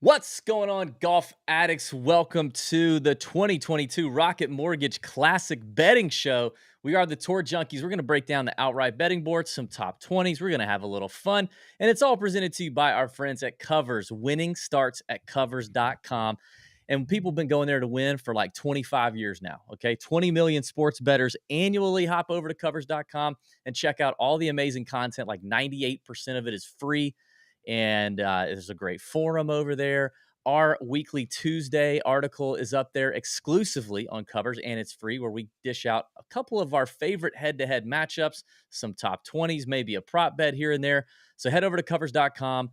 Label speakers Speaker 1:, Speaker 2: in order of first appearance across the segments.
Speaker 1: What's going on, golf addicts? Welcome to the 2022 Rocket Mortgage Classic Betting Show. We are the Tour Junkies. We're going to break down the outright betting boards, some top 20s. We're going to have a little fun. And it's all presented to you by our friends at Covers. Winning starts at covers.com. And people have been going there to win for like 25 years now. Okay. 20 million sports bettors annually hop over to covers.com and check out all the amazing content. Like 98% of it is free. And there's a great forum over there. Our weekly Tuesday article is up there exclusively on Covers, and it's free, where we dish out a couple of our favorite head-to-head matchups, some top 20s, maybe a prop bet here and there. So head over to covers.com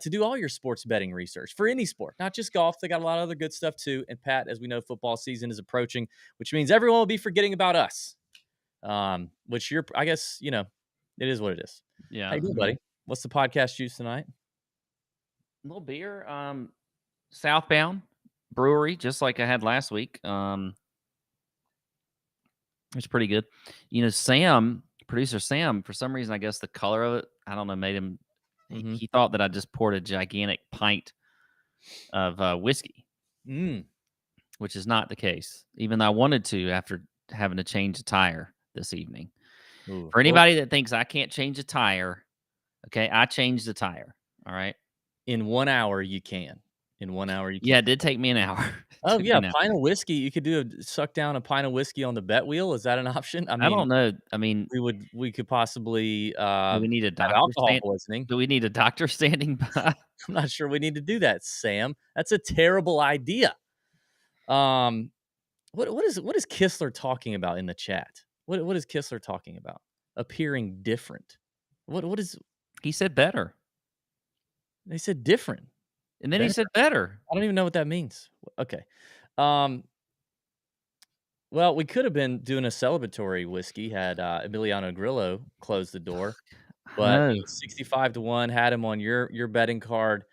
Speaker 1: to do all your sports betting research for any sport, not just golf. They got a lot of other good stuff too. And Pat, as we know, football season is approaching, which means everyone will be forgetting about us. Which I guess, it is what it is.
Speaker 2: Yeah.
Speaker 1: How you doing, buddy? What's the podcast juice tonight?
Speaker 2: A little beer. Southbound Brewery, just like I had last week. It's pretty good. Producer Sam, for some reason, I guess the color of it, I don't know, made him. He thought that I just poured a gigantic pint of whiskey, which is not the case. Even though I wanted to after having to change a tire this evening.
Speaker 1: Ooh.
Speaker 2: For anybody that thinks I can't change a tire, okay, I changed the tire. All right.
Speaker 1: In 1 hour, you can. In 1 hour, you can.
Speaker 2: Yeah, it did take me an hour.
Speaker 1: Oh, yeah, a pint of whiskey. You could suck down a pint of whiskey on the bet wheel. Is that an option? I
Speaker 2: I
Speaker 1: mean,
Speaker 2: don't know. I mean,
Speaker 1: we could possibly
Speaker 2: do we need a
Speaker 1: have
Speaker 2: doctor
Speaker 1: alcohol poisoning.
Speaker 2: Do we need a doctor standing by?
Speaker 1: I'm not sure we need to do that, Sam. That's a terrible idea. What is Kistler talking about in the chat? What is Kistler talking about? Appearing different. What is
Speaker 2: He said better.
Speaker 1: They said different.
Speaker 2: And then he said better.
Speaker 1: I don't even know what that means. Okay. Well, we could have been doing a celebratory whiskey had Emiliano Grillo closed the door, but 65-1 had him on your betting card.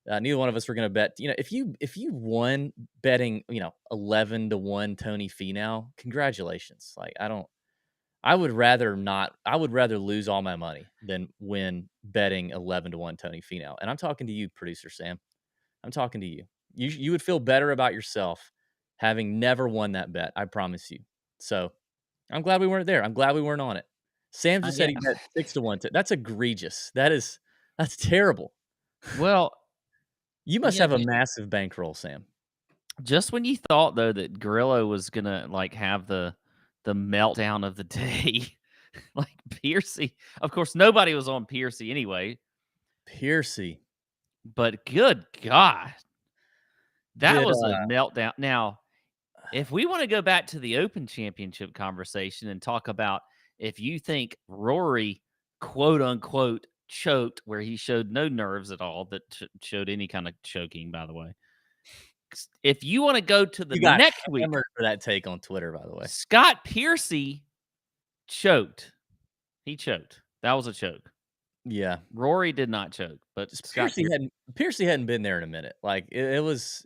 Speaker 1: Neither one of us were going to bet. If you won betting, 11-1 Tony Finau, congratulations. Like I would rather not. I would rather lose all my money than win betting 11-1 Tony Finau. And I'm talking to you, producer Sam. I'm talking to you. You would feel better about yourself having never won that bet. I promise you. So I'm glad we weren't there. I'm glad we weren't on it. Sam just said he bet 6-1. That's egregious. That's terrible.
Speaker 2: Well,
Speaker 1: you must have a massive bankroll, Sam.
Speaker 2: Just when you thought though that Grillo was gonna have the meltdown of the day, like Piercy. Of course, nobody was on Piercy anyway.
Speaker 1: Piercy.
Speaker 2: But good God, that was a meltdown. Now, if we want to go back to the Open Championship conversation and talk about if you think Rory, quote unquote, choked, where he showed no nerves at all, that showed any kind of choking, by the way. If you want to go to the next week,
Speaker 1: for that take on Twitter, by the way,
Speaker 2: Scott Piercy choked. He choked. That was a choke.
Speaker 1: Yeah,
Speaker 2: Rory did not choke, but
Speaker 1: Piercy hadn't been there in a minute. Like it was,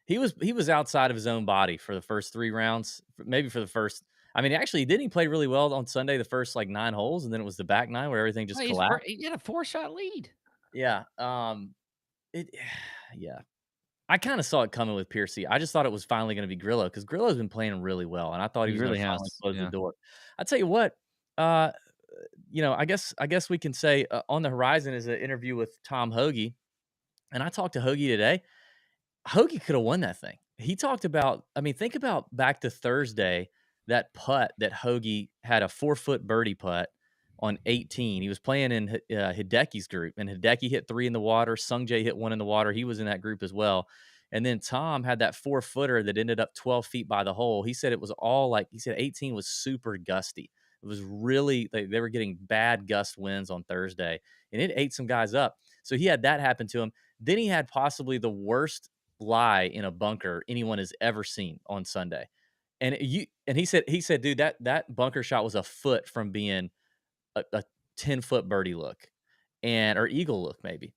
Speaker 1: he was outside of his own body for the first 3 rounds, maybe for the first. I mean, actually, didn't he play really well on Sunday? The first 9 holes, and then it was the back 9 where everything just collapsed.
Speaker 2: He had a 4-shot lead.
Speaker 1: Yeah, yeah. I kind of saw it coming with Piercy. I just thought it was finally going to be Grillo because Grillo's been playing really well, and I thought he was really going to close the door. I tell you what, I guess we can say on the horizon is an interview with Tom Hoagie, and I talked to Hoagie today. Hoagie could have won that thing. He talked about, think about back to Thursday, that putt that Hoagie had a 4-foot birdie putt on 18. He was playing in Hideki's group, and Hideki hit 3 in the water. Sungjae hit 1 in the water. He was in that group as well. And then Tom had that 4-footer that ended up 12 feet by the hole. He said it was all 18 was super gusty. It was really, they were getting bad gust winds on Thursday, and it ate some guys up. So he had that happen to him. Then he had possibly the worst lie in a bunker anyone has ever seen on Sunday. And he said, dude, that bunker shot was a foot from being a 10-foot birdie look or eagle look maybe.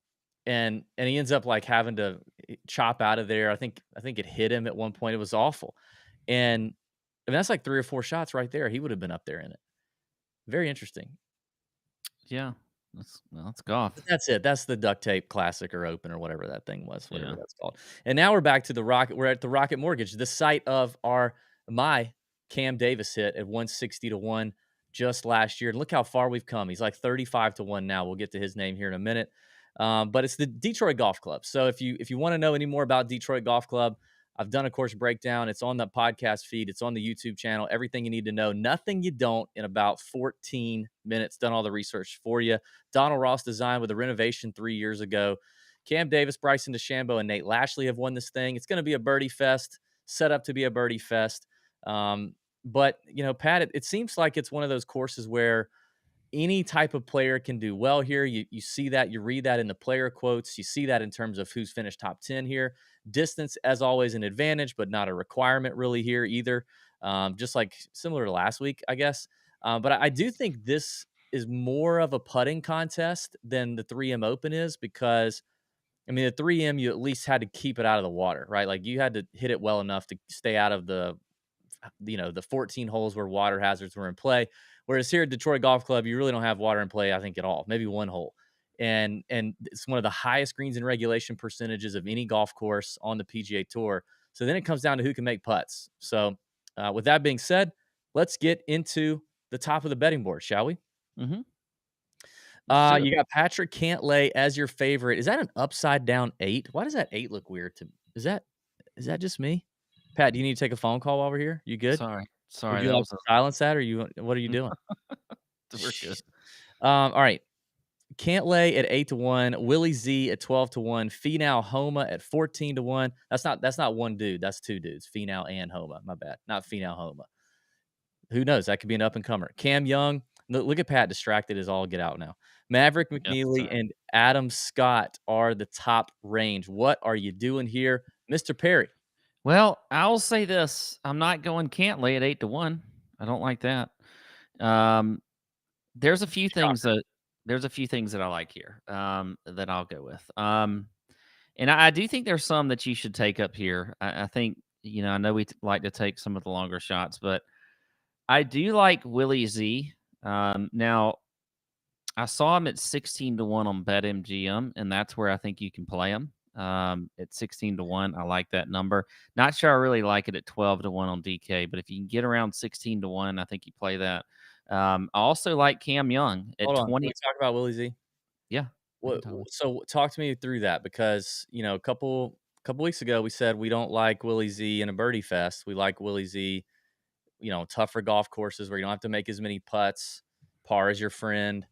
Speaker 1: And he ends up having to chop out of there. I think it hit him at one point. It was awful. And that's 3 or 4 shots right there. He would have been up there in it. Very interesting.
Speaker 2: Yeah. That's golf.
Speaker 1: That's it. That's the duct tape classic or open or whatever that thing was, whatever
Speaker 2: Yeah.
Speaker 1: that's called. And now we're back to the Rocket. We're at the Rocket Mortgage, the site of my Cam Davis hit at 160 to 1 just last year. And look how far we've come. He's like 35 to 1 now. We'll get to his name here in a minute. But it's the Detroit Golf Club. So if you want to know any more about Detroit Golf Club, I've done a course breakdown. It's on the podcast feed. It's on the YouTube channel. Everything you need to know. Nothing you don't in about 14 minutes. Done all the research for you. Donald Ross designed with a renovation 3 years ago. Cam Davis, Bryson DeChambeau, and Nate Lashley have won this thing. It's going to be a birdie fest, set up to be a birdie fest. But, Pat, it seems like it's one of those courses where any type of player can do well here. You see that, you read that in the player quotes. You see that in terms of who's finished top 10 here. Distance, as always, an advantage, but not a requirement really here either. Just like similar to last week, I guess. But I do think this is more of a putting contest than the 3M Open is because, I mean, the 3M, you at least had to keep it out of the water, right? Like you had to hit it well enough to stay out of the 14 holes where water hazards were in play. Whereas here at Detroit Golf Club, you really don't have water in play, I think, at all. Maybe one hole. And it's one of the highest greens in regulation percentages of any golf course on the PGA Tour. So then it comes down to who can make putts. So with that being said, let's get into the top of the betting board, shall we?
Speaker 2: Mm-hmm.
Speaker 1: You got Patrick Cantlay as your favorite. Is that an upside down 8? Why does that 8 look weird to? Is that just me? Pat, do you need to take a phone call while we're here? You good?
Speaker 2: Sorry.
Speaker 1: Would you like to silence that, or what are you doing?
Speaker 2: We're good.
Speaker 1: All right. Cantlay at 8 to 1, Willie Z at 12 to 1, Finau Homa at 14 to 1. That's not one dude. That's two dudes. Finau and Homa. My bad. Not Finau Homa. Who knows? That could be an up and comer. Cam Young. Look at Pat distracted as all get out now. Maverick McNeely and Adam Scott are the top range. What are you doing here, Mr. Perry?
Speaker 2: Well, I'll say this. I'm not going Cantlay at 8 to 1. I don't like that. There's a few things that I like here that I'll go with. And I do think there's some that you should take up here. I think, I know we like to take some of the longer shots, but I do like Willie Z. Now, I saw him at 16 to 1 on BetMGM, and that's where I think you can play him. At 16 to 1, I like that number. Not sure I really like it at 12 to 1 on DK, but if you can get around 16 to 1, I think you play that. I also like Cam Young at
Speaker 1: Hold on.
Speaker 2: 20.
Speaker 1: Can we talk about Willie Z?
Speaker 2: Yeah.
Speaker 1: So talk to me through that because, a couple weeks ago we said we don't like Willie Z in a birdie fest. We like Willie Z, tougher golf courses where you don't have to make as many putts, par is your friend.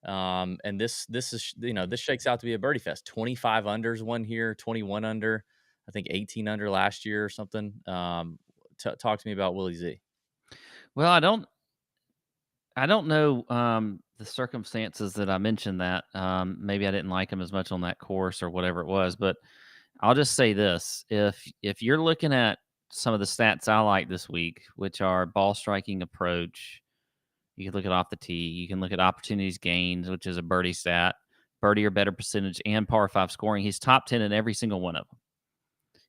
Speaker 1: And this is, this shakes out to be a birdie fest. 25 unders one here, 21 under, I think 18 under last year or something. Talk to me about Willie Z.
Speaker 2: Well, I don't know the circumstances that I mentioned that. Maybe I didn't like him as much on that course or whatever it was, but I'll just say this. If you're looking at some of the stats I like this week, which are ball striking approach, you can look at off the tee, you can look at opportunities gained, which is a birdie stat, birdie or better percentage, and par 5 scoring. He's top 10 in every single one of them.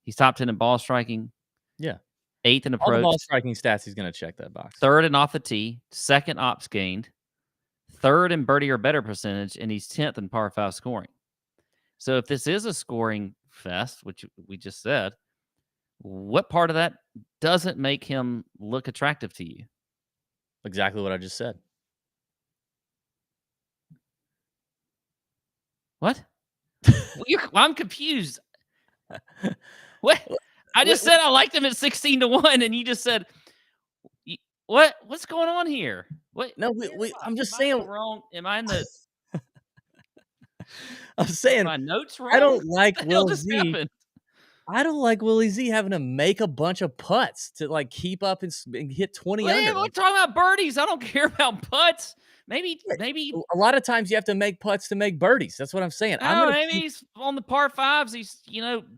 Speaker 2: He's top 10 in ball striking.
Speaker 1: Yeah.
Speaker 2: 8th in approach.
Speaker 1: All the ball striking stats, he's going to check that box.
Speaker 2: 3rd in off the tee, 2nd ops gained, 3rd in birdie or better percentage, and he's 10th in par 5 scoring. So if this is a scoring fest, which we just said, what part of that doesn't make him look attractive to you?
Speaker 1: Exactly what I just said.
Speaker 2: What? I'm confused. What? I just said I liked him at 16 to 1, and you just said, what's going on here? What?
Speaker 1: No, I'm just saying
Speaker 2: wrong. Am I in the?
Speaker 1: I'm saying
Speaker 2: my notes wrong.
Speaker 1: I don't like
Speaker 2: Will Z.
Speaker 1: I don't like Willie Z having to make a bunch of putts to keep up and hit 20 under.
Speaker 2: We're talking about birdies. I don't care about putts. Maybe
Speaker 1: a lot of times you have to make putts to make birdies. That's what I'm saying.
Speaker 2: Maybe he's on the par 5s. He's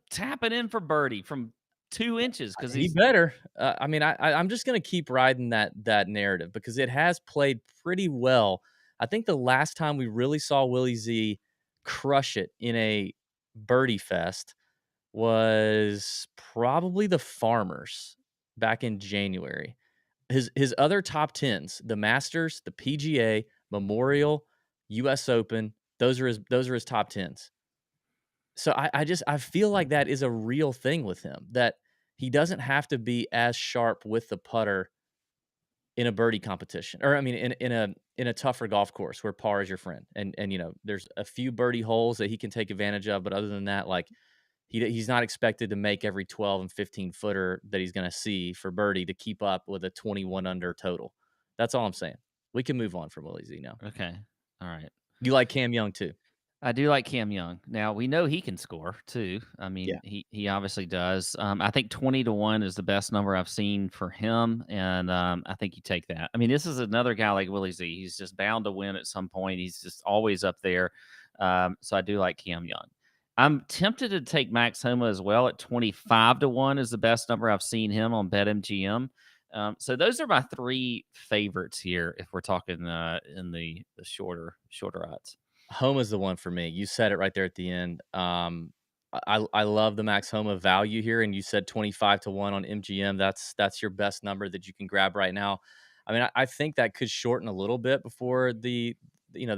Speaker 2: tapping in for birdie from 2 inches because
Speaker 1: he better. I'm just gonna keep riding that narrative because it has played pretty well. I think the last time we really saw Willie Z crush it in a birdie fest was probably the Farmers back in January. His other top 10s, the Masters, the PGA, Memorial, US Open. Those are his top 10s. So I feel like that is a real thing with him, that he doesn't have to be as sharp with the putter in a birdie competition, or I mean, in a tougher golf course where par is your friend, and there's a few birdie holes that he can take advantage of, but other than that, like he's not expected to make every 12 and 15 footer that he's going to see for birdie to keep up with a 21 under total. That's all I'm saying. We can move on from Willie Z now.
Speaker 2: Okay, all right.
Speaker 1: You like Cam Young too?
Speaker 2: I do like Cam Young. Now we know he can score too. I
Speaker 1: Yeah.
Speaker 2: mean, he obviously does. I think 20-1 is the best number I've seen for him, and I think you take that. I mean, this is another guy like Willie Z. He's just bound to win at some point. He's just always up there. So I do like Cam Young. I'm tempted to take Max Homa as well at 25-1 is the best number I've seen him on BetMGM. So those are my three favorites here if we're talking in the shorter odds.
Speaker 1: Homa's the one for me. You said it right there at the end. I love the Max Homa value here, and you said 25-1 on MGM. That's your best number that you can grab right now. I mean, I think that could shorten a little bit before the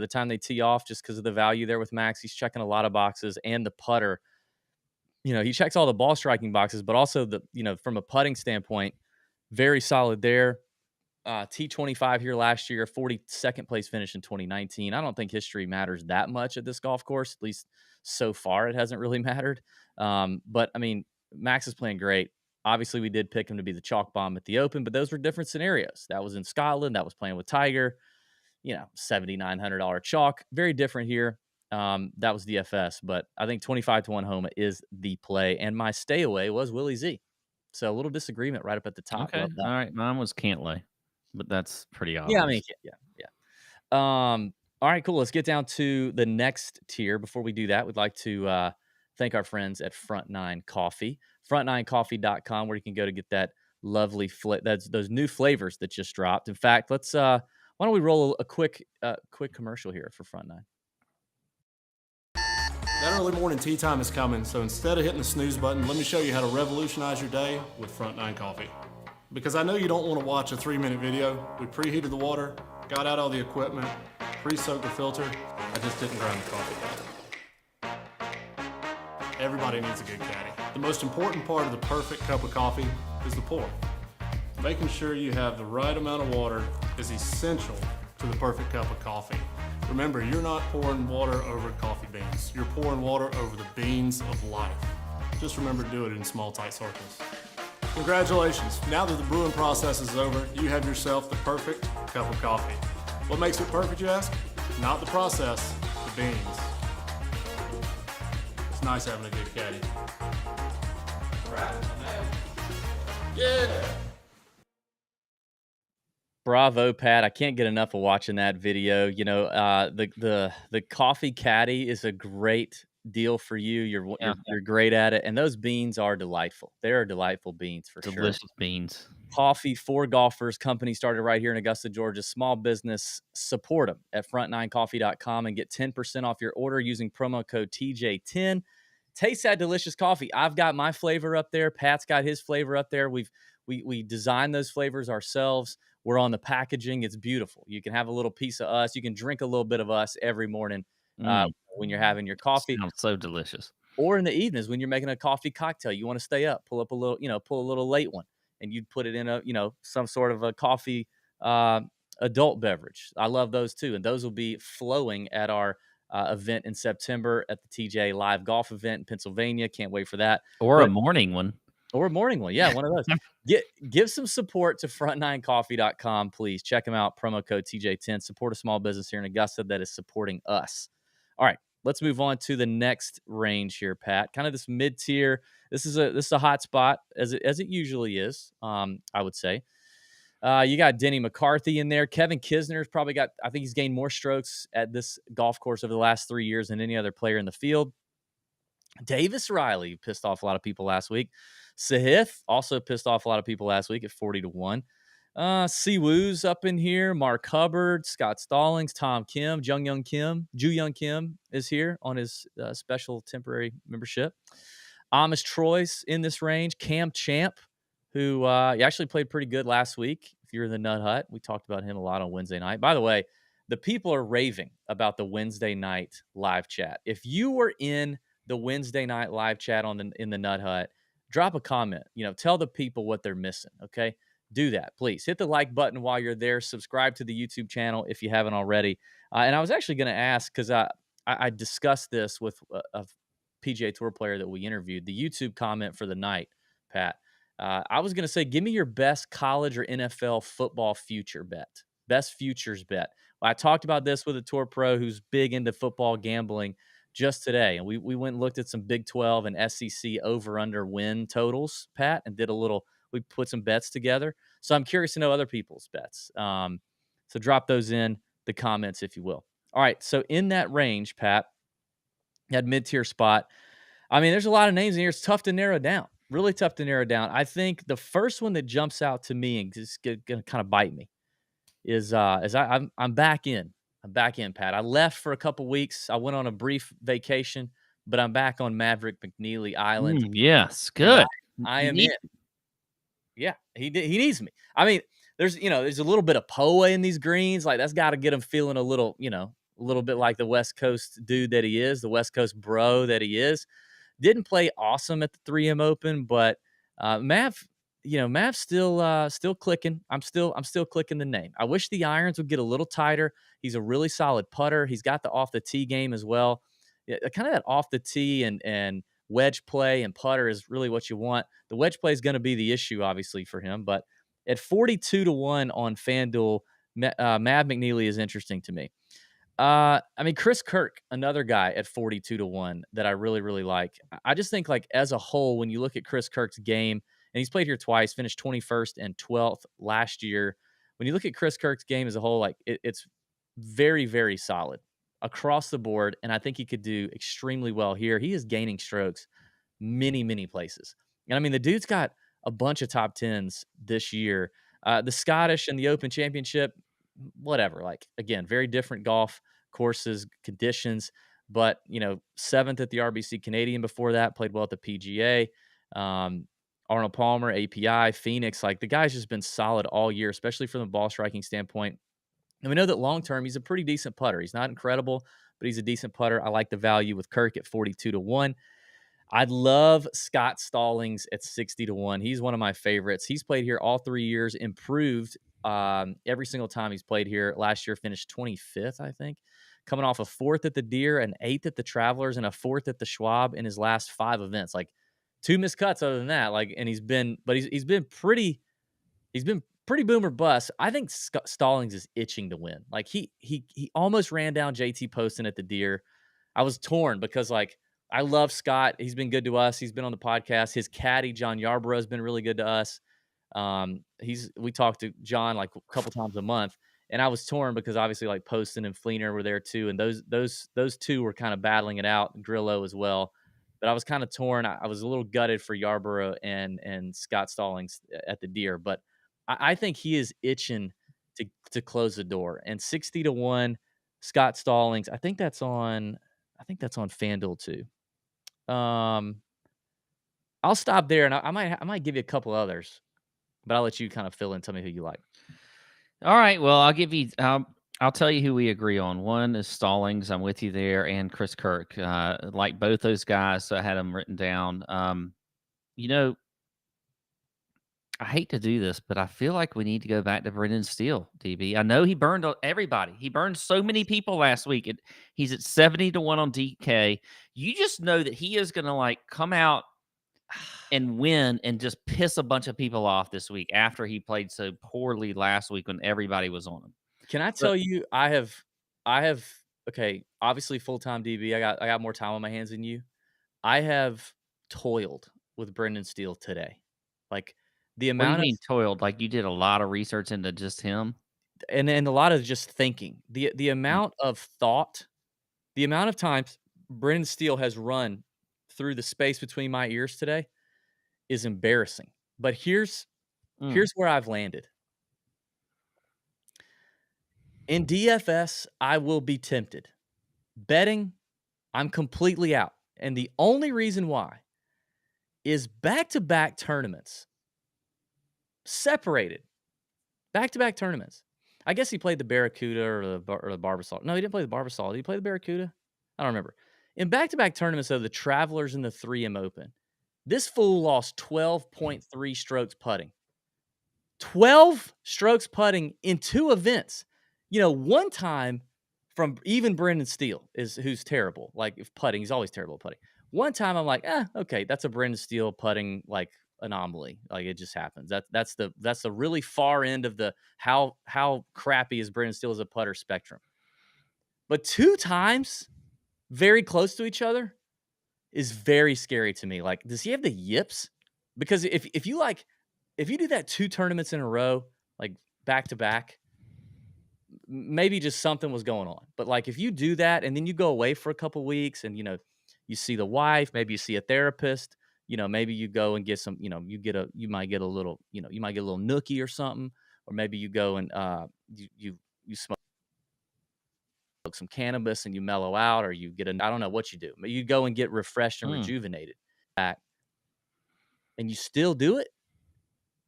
Speaker 1: time they tee off, just because of the value there with Max. He's checking a lot of boxes, and the putter. He checks all the ball striking boxes, but also from a putting standpoint, very solid there. T25 here last year, 42nd place finish in 2019. I don't think history matters that much at this golf course. At least so far, it hasn't really mattered. But I mean, Max is playing great. Obviously, we did pick him to be the chalk bomb at the Open, but those were different scenarios. That was in Scotland. That was playing with Tiger. $7,900 chalk. Very different here. That was DFS, but I think 25-1 Homa is the play. And my stay away was Willie Z. So a little disagreement right up at the top.
Speaker 2: Okay, all right. Mine was Cantlay. But that's pretty obvious.
Speaker 1: Yeah, I mean, yeah. All right, cool. Let's get down to the next tier. Before we do that, we'd like to thank our friends at Front Nine Coffee, front9coffee.com, where you can go to get that lovely those new flavors that just dropped. In fact, let's why don't we roll a quick commercial here for Front Nine?
Speaker 3: That early morning tea time is coming, so instead of hitting the snooze button, let me show you how to revolutionize your day with Front Nine Coffee. Because I know you don't want to watch a 3-minute video. We preheated the water, got out all the equipment, pre-soaked the filter. I just didn't grind the coffee. Everybody needs a good caddy. The most important part of the perfect cup of coffee is the pour. Making sure you have the right amount of water is essential to the perfect cup of coffee. Remember, you're not pouring water over coffee beans. You're pouring water over the beans of life. Just remember to do it in small, tight circles. Congratulations. Now that the brewing process is over, you have yourself the perfect cup of coffee. What makes it perfect, you ask? Not the process, the beans. It's nice having a good caddy. Yeah.
Speaker 1: Bravo, Pat. I can't get enough of watching that video. The coffee caddy is a great deal for you. You're great at it, and those beans are delightful. They are delightful beans for sure.
Speaker 2: Delicious beans.
Speaker 1: Coffee for golfers. Company started right here in Augusta, Georgia. Small business. Support them at front9coffee.com and get 10% off your order using promo code TJ10. Taste that delicious coffee. I've got my flavor up there. Pat's got his flavor up there. We designed those flavors ourselves. We're on the packaging. It's beautiful. You can have a little piece of us. You can drink a little bit of us every morning when you're having your coffee.
Speaker 2: Sounds so delicious.
Speaker 1: Or in the evenings when you're making a coffee cocktail. You want to stay up, pull a little late one, and you'd put it in some sort of a coffee adult beverage. I love those too, and those will be flowing at our event in September at the TJ Live Golf event in Pennsylvania. Can't wait for that.
Speaker 2: Or a morning one.
Speaker 1: Or a morning one. Yeah, one of those. Give some support to front9coffee.com, please. Check them out. Promo code TJ10. Support a small business here in Augusta that is supporting us. All right, let's move on to the next range here, Pat. Kind of this mid-tier. This is a hot spot, as it usually is, I would say. You got Denny McCarthy in there. Kevin Kisner's probably got, I think he's gained more strokes at this golf course over the last 3 years than any other player in the field. Davis Riley pissed off a lot of people last week. Sahith also pissed off a lot of people last week at 40-1. Siwoo's up in here. Mark Hubbard, Scott Stallings, Tom Kim, Ju Young Kim is here on his special temporary membership. Amish Troy's in this range. Cam Champ, who he actually played pretty good last week. If you're in the Nut Hut, we talked about him a lot on Wednesday night. By the way, the people are raving about the Wednesday night live chat. If you were in the Wednesday night live chat in the Nut Hut, drop a comment. Tell the people what they're missing. Okay, do that, please. Hit the like button while you're there. Subscribe to the YouTube channel if you haven't already. And I was actually going to ask, because I discussed this with a PGA Tour player that we interviewed. The YouTube comment for the night, Pat. I was going to say, give me your best college or NFL football future bet. Best futures bet. I talked about this with a tour pro who's big into football gambling just today. And we went and looked at some Big 12 and SEC over-under win totals, Pat, and we put some bets together. So I'm curious to know other people's bets. So drop those in the comments, if you will. All right. So in that range, Pat, you had mid-tier spot. I mean, there's a lot of names in here. It's tough to narrow down. Really tough to narrow down. I think the first one that jumps out to me and is going to kind of bite me is I'm back in. I'm back in, Pat. I left for a couple weeks. I went on a brief vacation, but I'm back on Maverick McNeely Island.
Speaker 2: Yes, good.
Speaker 1: I am in. Yeah, he needs me. I mean, there's a little bit of poa in these greens. Like, that's got to get him feeling a little bit like the West Coast dude that he is, the West Coast bro that he is. Didn't play awesome at the 3M Open, but Mav's still clicking. I'm still clicking the name. I wish the irons would get a little tighter. He's a really solid putter. He's got the off the tee game as well. Yeah, kind of that off the tee and wedge play and putter is really what you want. The wedge play is going to be the issue, obviously, for him. But at 42-1 on FanDuel, Mav McNeely is interesting to me. I mean, Chris Kirk, another guy at 42-1 that I really, really like. I just think, like, as a whole, when you look at Chris Kirk's game, and he's played here twice, finished 21st and 12th last year. When you look at Chris Kirk's game as a whole, like, it's very, very solid across the board, and I think he could do extremely well here. He is gaining strokes many, many places. And, I mean, the dude's got a bunch of top 10s this year. The Scottish and the Open Championship, whatever. Like, again, very different golf courses, conditions, but, 7th at the RBC Canadian before that, played well at the PGA. Arnold Palmer, API, Phoenix, like, the guy's just been solid all year, especially from the ball striking standpoint. And we know that long-term, he's a pretty decent putter. He's not incredible, but he's a decent putter. I like the value with Kirk at 42-1. I'd love Scott Stallings at 60-1. He's one of my favorites. He's played here all 3 years, improved every single time he's played here. Last year finished 25th, I think, coming off a 4th at the Deere, an 8th at the Travelers, and a 4th at the Schwab in his last 5 events. Like, 2 missed cuts other than that. Like, and he's been pretty boom or bust. I think Stallings is itching to win. Like, he almost ran down JT Poston at the Deere. I was torn because, like, I love Scott. He's been good to us. He's been on the podcast. His caddy, John Yarborough, has been really good to us. We talk to John like a couple times a month, and I was torn because obviously, like, Poston and Fleener were there too, and those two were kind of battling it out, and Grillo as well. But I was kind of torn. I was a little gutted for Yarborough and Scott Stallings at the Deere, but I think he is itching to close the door. And 60-1, Scott Stallings. I think that's on FanDuel too. I'll stop there, and I might give you a couple others, but I'll let you kind of fill in. Tell me who you like.
Speaker 2: All right. Well, I'll give you. I'll tell you who we agree on. One is Stallings. I'm with you there, and Chris Kirk. Like both those guys, so I had them written down. I hate to do this, but I feel like we need to go back to Brendan Steele, DB. I know he burned everybody. He burned so many people last week. He's at 70-1 on DK. You just know that he is going to, like, come out and win and just piss a bunch of people off this week after he played so poorly last week when everybody was on him.
Speaker 1: Can I tell you, I have okay, obviously full-time DB. I got more time on my hands than you. I have toiled with Brendan Steele today. Like, the amount
Speaker 2: what do you mean toiled? Like, you did a lot of research into just him?
Speaker 1: And a lot of just thinking. The amount of thought, the amount of times Brendan Steele has run through the space between my ears today is embarrassing. But here's where I've landed. In DFS, I will be tempted. Betting, I'm completely out. And the only reason why is back-to-back tournaments. Separated. Back-to-back tournaments. I guess he played the Barracuda or the Barbasol. No, he didn't play the Barbasol. Did he play the Barracuda? I don't remember. In back-to-back tournaments, though, the Travelers and the 3M Open, this fool lost 12.3 strokes putting. 12 strokes putting in 2 events. One time from even Brendan Steele who's terrible. Like, if putting, he's always terrible at putting. One time I'm like, okay, that's a Brendan Steele putting like anomaly. Like, it just happens. That's the really far end of the how crappy is Brendan Steele as a putter spectrum. But 2 times very close to each other is very scary to me. Like, does he have the yips? Because if you do that 2 tournaments in a row, like back to back, maybe just something was going on. But like, if you do that and then you go away for a couple weeks and you see the wife, maybe you see a therapist, maybe you go and get some, you might get a little nookie or something, or maybe you go and you smoke some cannabis and you mellow out, or you get I don't know what you do, but you go and get refreshed and rejuvenated back, and you still do it.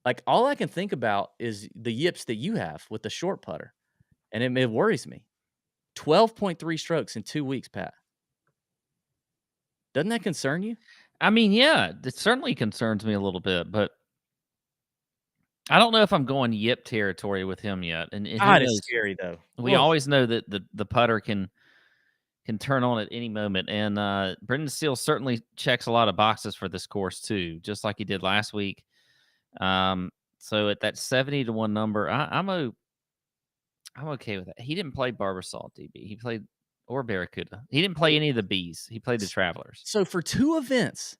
Speaker 1: Like, all I can think about is the yips that you have with the short putter, and it worries me. 12.3 strokes in 2 weeks, Pat. Doesn't that concern you?
Speaker 2: I mean, yeah, it certainly concerns me a little bit, but I don't know if I'm going yip territory with him yet. And
Speaker 1: God, it's scary though.
Speaker 2: We always know that the putter can turn on at any moment, and Brendan Steele certainly checks a lot of boxes for this course too, just like he did last week. So at that 70-1 number, I'm okay with that. He didn't play Barbasol, DB. He played or Barracuda. He didn't play any of the Bs. He played the Travelers.
Speaker 1: So for 2 events,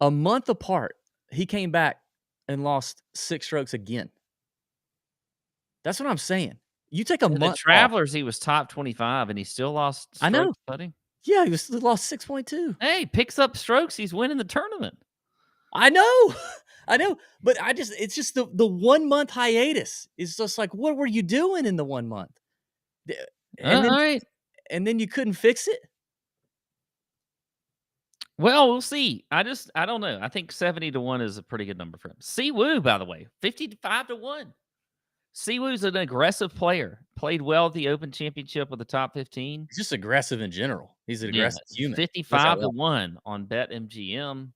Speaker 1: a month apart, he came back and lost 6 strokes again. That's what I'm saying. You take a month.
Speaker 2: The Travelers, he was top 25, and he still lost strokes.
Speaker 1: I know.
Speaker 2: Putting.
Speaker 1: Yeah, he lost 6.2.
Speaker 2: Hey, picks up strokes. He's winning the tournament.
Speaker 1: I know. I know. But it's just the 1 month hiatus. It's just like, what were you doing in the 1 month?
Speaker 2: All right.
Speaker 1: And then you couldn't fix it?
Speaker 2: Well, we'll see. I don't know. I think 70-1 is a pretty good number for him. Siwoo, by the way, 55-1. Siwoo's an aggressive player. Played well at the Open Championship with the top 15.
Speaker 1: He's just aggressive in general. He's an aggressive human.
Speaker 2: 55-1 on BetMGM.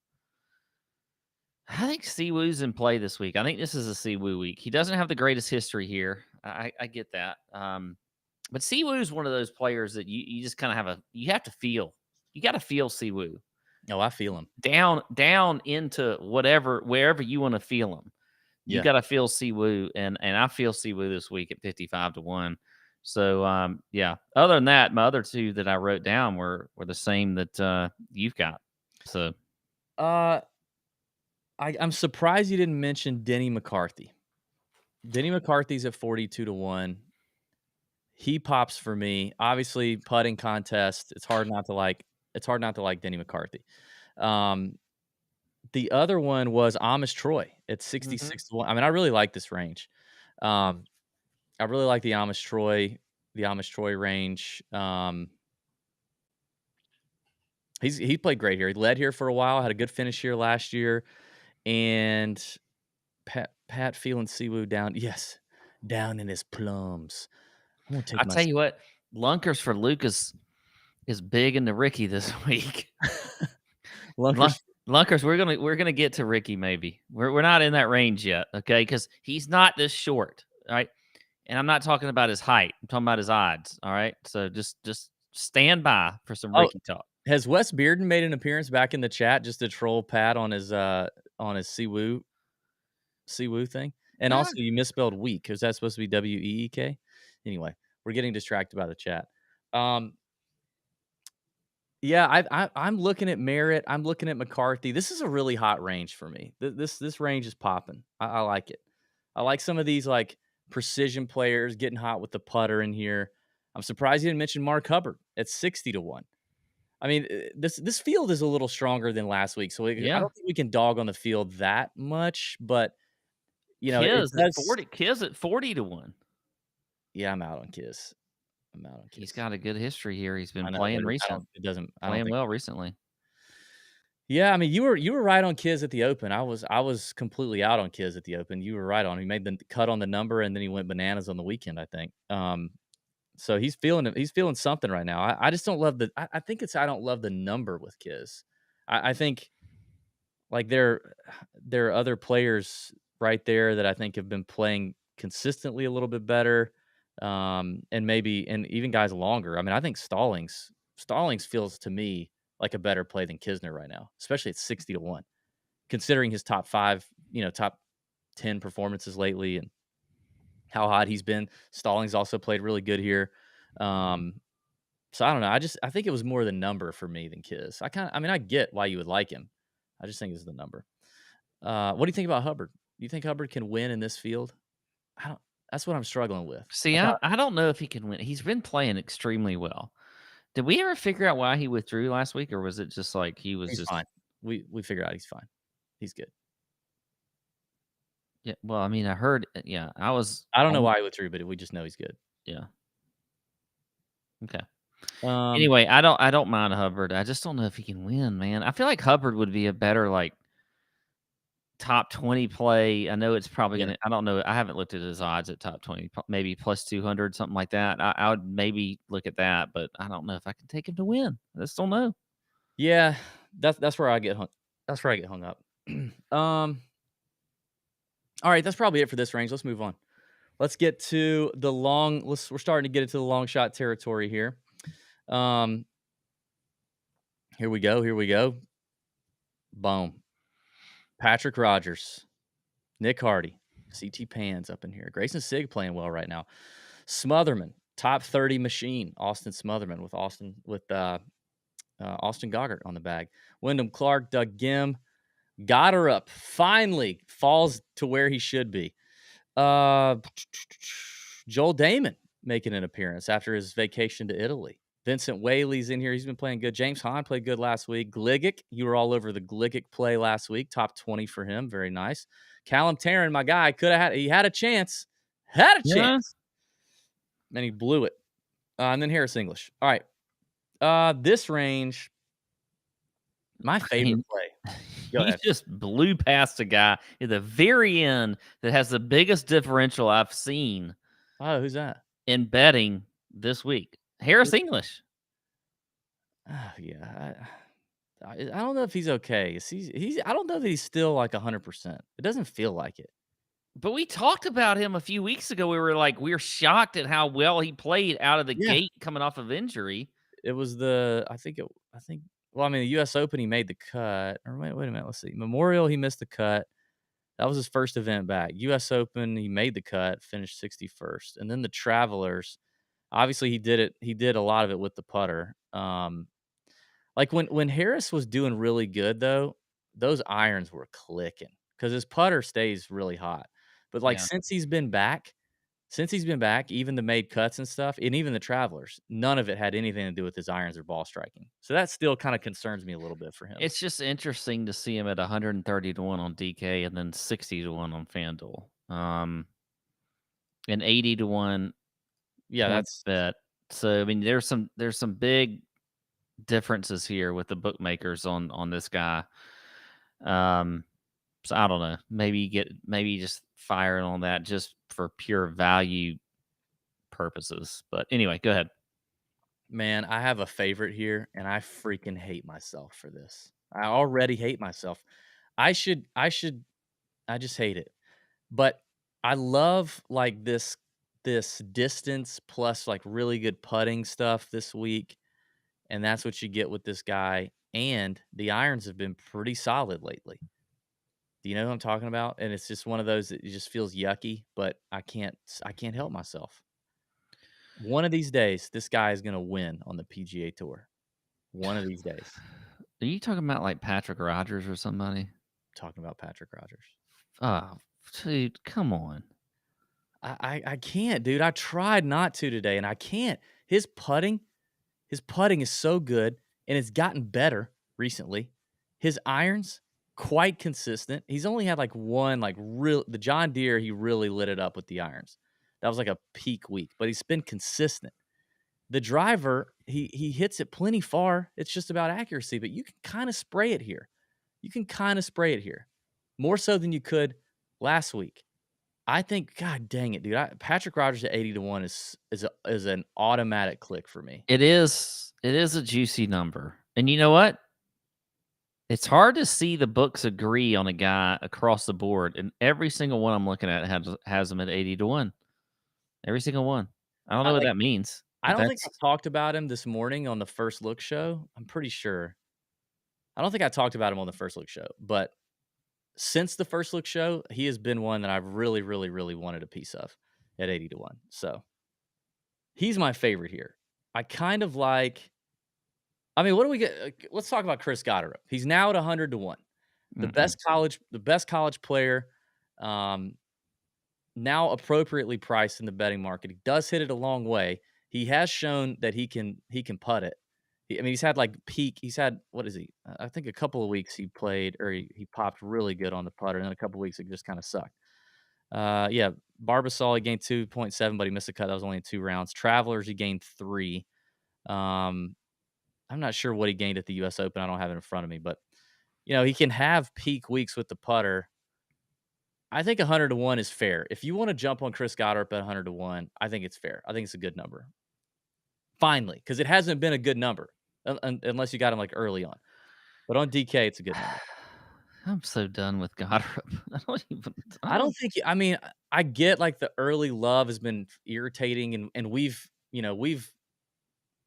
Speaker 2: I think Siwoo's in play this week. I think this is a Siwoo week. He doesn't have the greatest history here. I get that. But Siwoo's one of those players that you just kind of you have to feel. You got to feel Siwoo.
Speaker 1: Oh, I feel him.
Speaker 2: Down into wherever you want to feel him. You got to feel Siwoo, and I feel Siwoo this week at 55-1. So, yeah. Other than that, my other 2 that I wrote down were the same that you've got. So,
Speaker 1: I'm surprised you didn't mention Denny Mccarthy. Denny McCarthy's at 42-1. He pops for me. Obviously, putting contest. It's hard not to like Denny McCarthy. The other one was Amish Troy at 66-1. I mean, I really like this range. I really like the Amish Troy range. He played great here. He led here for a while, had a good finish here last year, and Pat feeling Siwoo down. Yes, down in his plums.
Speaker 2: I'll tell you what, Lunkers for Lucas is big into Ricky this week. Lunkers, we're gonna get to Ricky maybe. We're not in that range yet, okay? Because he's not this short, all right? And I'm not talking about his height. I'm talking about his odds, all right? So just stand by for some Ricky talk.
Speaker 1: Has Wes Bearden made an appearance back in the chat just to troll Pat on his Siwoo thing? And also, you misspelled week. Is that supposed to be W-E-E-K? Anyway, we're getting distracted by the chat. Yeah, I'm looking at Merritt. I'm looking at McCarthy. This is a really hot range for me. This range is popping. I like it. I like some of these like precision players getting hot with the putter in here. I'm surprised you didn't mention Mark Hubbard at 60-1. I mean, this field is a little stronger than last week, so I don't think we can dog on the field that much. But
Speaker 2: Kiz at 40-1.
Speaker 1: Yeah, I'm out on Kiz.
Speaker 2: He's got a good history here. He's been playing recently. Playing well recently.
Speaker 1: Yeah, I mean, you were right on Kiz at the Open. I was completely out on Kiz at the Open. You were right on. He made the cut on the number, and then he went bananas on the weekend, I think. So he's feeling something right now. I just don't love I think it's I don't love the number with Kiz. I think like there are other players right there that I think have been playing consistently a little bit better. And even guys longer. I mean, I think Stallings feels to me like a better play than Kisner right now, especially at 60-1, considering his top 5, top 10 performances lately and how hot he's been. Stallings also played really good here. So I don't know. I think it was more the number for me than Kiz. I get why you would like him. I just think it's the number. What do you think about Hubbard? Do you think Hubbard can win in this field? I don't. That's what I'm struggling with.
Speaker 2: See, I don't know if he can win. He's been playing extremely well. Did we ever figure out why he withdrew last week, or was it just like he was
Speaker 1: he's
Speaker 2: just
Speaker 1: fine. We figured out he's fine. He's good.
Speaker 2: Yeah. Well, I mean, I heard. Yeah,
Speaker 1: I don't know why he withdrew, but we just know he's good.
Speaker 2: Yeah. Okay. Anyway, I don't mind Hubbard. I just don't know if he can win, man. I feel like Hubbard would be a better like top 20 play. I know it's probably gonna. I don't know. I haven't looked at his odds at top 20. Maybe plus 200, something like that. I would maybe look at that, but I don't know if I can take him to win. I just don't know.
Speaker 1: Yeah, that's where I get hung. That's where I get hung up. All right, that's probably it for this range. Let's move on. Let's get to the long. We're starting to get into the long shot territory here. Here we go. Boom. Patrick Rogers, Nick Hardy, CT Pan's up in here. Grayson Sigg playing well right now. Smotherman, top 30 machine. Austin Smotherman with Austin Goddard on the bag. Wyndham Clark, Doug Gim. Goddard finally falls to where he should be. Joel Damon making an appearance after his vacation to Italy. Vincent Whaley's in here. He's been playing good. James Hahn played good last week. Gligic, you were all over the Gligic play last week. Top 20 for him. Very nice. Callum Tarrant, my guy, he had a chance. And he blew it. And then Harris English. All right. This range, my favorite play.
Speaker 2: He just blew past a guy at the very end that has the biggest differential I've seen.
Speaker 1: Oh, who's that?
Speaker 2: In betting this week. Harris English.
Speaker 1: Yeah. I don't know if he's okay. I don't know that he's still like 100%. It doesn't feel like it.
Speaker 2: But we talked about him a few weeks ago. We were shocked at how well he played out of the gate coming off of injury.
Speaker 1: It was well, I mean, the U.S. Open, he made the cut. Or wait a minute. Let's see. Memorial, he missed the cut. That was his first event back. U.S. Open, he made the cut, finished 61st. And then the Travelers, obviously he did a lot of it with the putter. Like when Harris was doing really good, though, those irons were clicking because his putter stays really hot. But since he's been back, even the made cuts and stuff, and even the Travelers, none of it had anything to do with his irons or ball striking. So that still kind of concerns me a little bit for him.
Speaker 2: It's just interesting to see him at 130-1 on DK and then 60-1 on FanDuel. And 80-1.
Speaker 1: Yeah, that's
Speaker 2: bet. So I mean, there's some big differences here with the bookmakers on this guy. So I don't know. Maybe just firing on that just for pure value purposes. But anyway, go ahead.
Speaker 1: Man, I have a favorite here, and I freaking hate myself for this. I already hate myself. I just hate it. But I love like this distance plus like really good putting stuff this week. And that's what you get with this guy. And the irons have been pretty solid lately. Do you know who I'm talking about? And it's just one of those that just feels yucky, but I can't help myself. One of these days, this guy is going to win on the PGA Tour. One of these days.
Speaker 2: Are you talking about like Patrick Rogers or somebody?
Speaker 1: I'm talking about Patrick Rogers.
Speaker 2: Oh, dude, come on.
Speaker 1: I can't, dude. I tried not to today, and I can't. His putting is so good, and it's gotten better recently. His irons, quite consistent. He's only had like one, the John Deere, he really lit it up with the irons. That was like a peak week, but he's been consistent. The driver, he hits it plenty far. It's just about accuracy, but you can kind of spray it here. you can kind of spray it here, more so than you could last week. I think, God dang it, dude! Patrick Rodgers at 80-1 is an automatic click for me.
Speaker 2: It is a juicy number, and you know what? It's hard to see the books agree on a guy across the board, and every single one I'm looking at has him at 80-1. Every single one. I don't know what that means,
Speaker 1: I
Speaker 2: but
Speaker 1: don't think I
Speaker 2: that's
Speaker 1: talked about him this morning on the First Look show. I'm pretty sure. I don't think I talked about him on the First Look show, but since the First Look show, he has been one that I've really, really, really wanted a piece of at 80-1. So he's my favorite here. I kind of like. I mean, what do we get? Let's talk about Chris Goddard. He's now at 100-1. The best college player, now appropriately priced in the betting market. He does hit it a long way. He has shown that he can putt it. I mean, he's had like peak. He's had, what is he? I think a couple of weeks he played, or he popped really good on the putter, and then a couple of weeks it just kind of sucked. Yeah, Barbasol, he gained 2.7, but he missed a cut. That was only in 2 rounds. Travelers, he gained 3. I'm not sure what he gained at the U.S. Open. I don't have it in front of me, but he can have peak weeks with the putter. I think 100-1 is fair. If you want to jump on Chris Goddard at 100-1, I think it's fair. I think it's a good number. Finally, because it hasn't been a good number unless you got him like early on. But on DK, it's a good number.
Speaker 2: I'm so done with Goddard.
Speaker 1: I don't think. I mean, I get like the early love has been irritating, and we've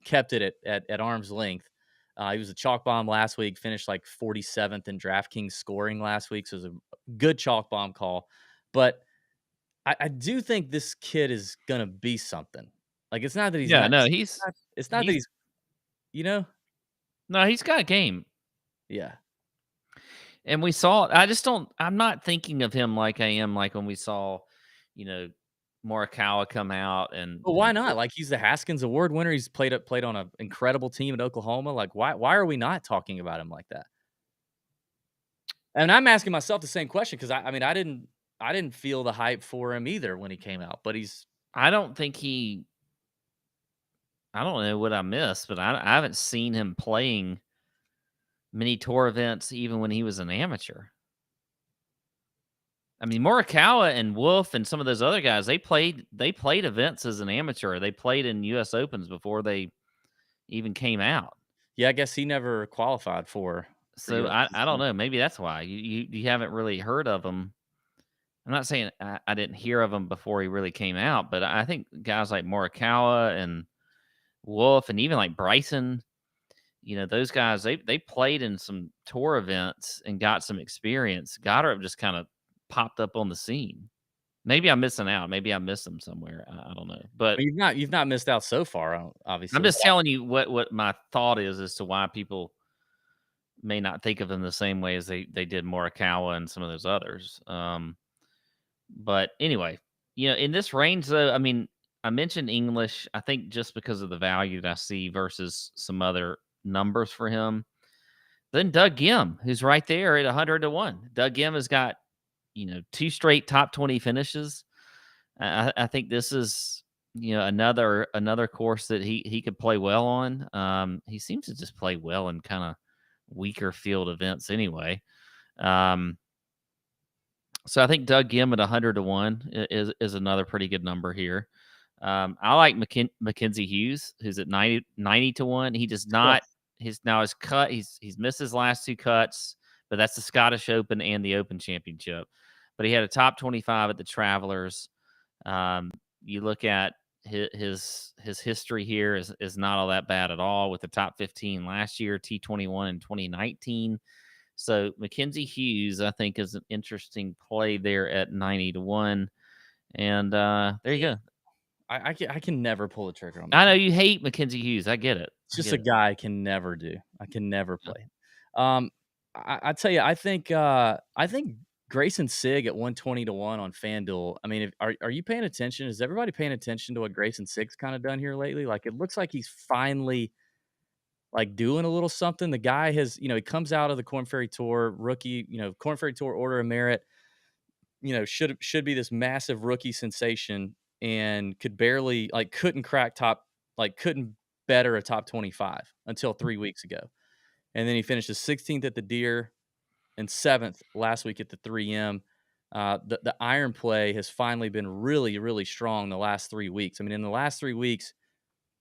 Speaker 1: kept it at arm's length. He was a chalk bomb last week, finished like 47th in DraftKings scoring last week, so it was a good chalk bomb call. But I do think this kid is gonna be something. Like, it's not that he's not.
Speaker 2: No,
Speaker 1: It's not that he's.
Speaker 2: No, he's got a game.
Speaker 1: Yeah.
Speaker 2: And we saw it. I'm not thinking of him like I am like when we saw, Morikawa come out and.
Speaker 1: But why not? Like, he's the Haskins Award winner. He's played on an incredible team at Oklahoma. Like, why are we not talking about him like that? And I'm asking myself the same question because I mean, I didn't feel the hype for him either when he came out. But
Speaker 2: I don't know what I missed, but I haven't seen him playing many tour events even when he was an amateur. I mean, Morikawa and Wolf and some of those other guys, they played events as an amateur. They played in U.S. Opens before they even came out.
Speaker 1: Yeah, I guess he never qualified for.
Speaker 2: So I don't know. Maybe that's why you haven't really heard of him. I'm not saying I didn't hear of him before he really came out, but I think guys like Morikawa and Wolf and even like Bryson, those guys, they played in some tour events and got some experience. Goddard just kind of popped up on the scene. Maybe I'm missing out. Maybe I missed him somewhere. I don't know. But
Speaker 1: you've not missed out so far, obviously.
Speaker 2: I'm just telling you what my thought is as to why people may not think of him the same way as they did Morikawa and some of those others. But anyway, in this range, though, I mean, I mentioned English, I think just because of the value that I see versus some other numbers for him. Then Doug Gim, who's right there at 100-1. Doug Gim has got, 2 straight top 20 finishes. I think this is, another course that he could play well on. He seems to just play well in kind of weaker field events anyway. So I think Doug Gim at 100-1 is another pretty good number here. I like Mackenzie Hughes, who's at 90-1. He does not. His cut. He's missed his last 2 cuts, but that's the Scottish Open and the Open Championship. But he had a top 25 at the Travelers. You look at his history here is not all that bad at all, with the top 15 last year, T21 in 2019. So Mackenzie Hughes, I think, is an interesting play there at 90-1. And there you go.
Speaker 1: I can never pull the trigger on.
Speaker 2: I know you hate Mackenzie Hughes. I get it.
Speaker 1: It's just a guy I can never do. I can never play. I tell you, I think Grayson Sigg at 120-1 on FanDuel. I mean, are you paying attention? Is everybody paying attention to what Grayson Sigg's kind of done here lately? Like, it looks like he's finally like doing a little something. The guy has, he comes out of the Korn Ferry Tour rookie, Korn Ferry Tour Order of Merit, should be this massive rookie sensation, and couldn't crack couldn't better a top 25 until 3 weeks ago. And then he finishes 16th at the Deer, and 7th last week at the 3M. The iron play has finally been really, really strong the last 3 weeks. I mean, in the last 3 weeks,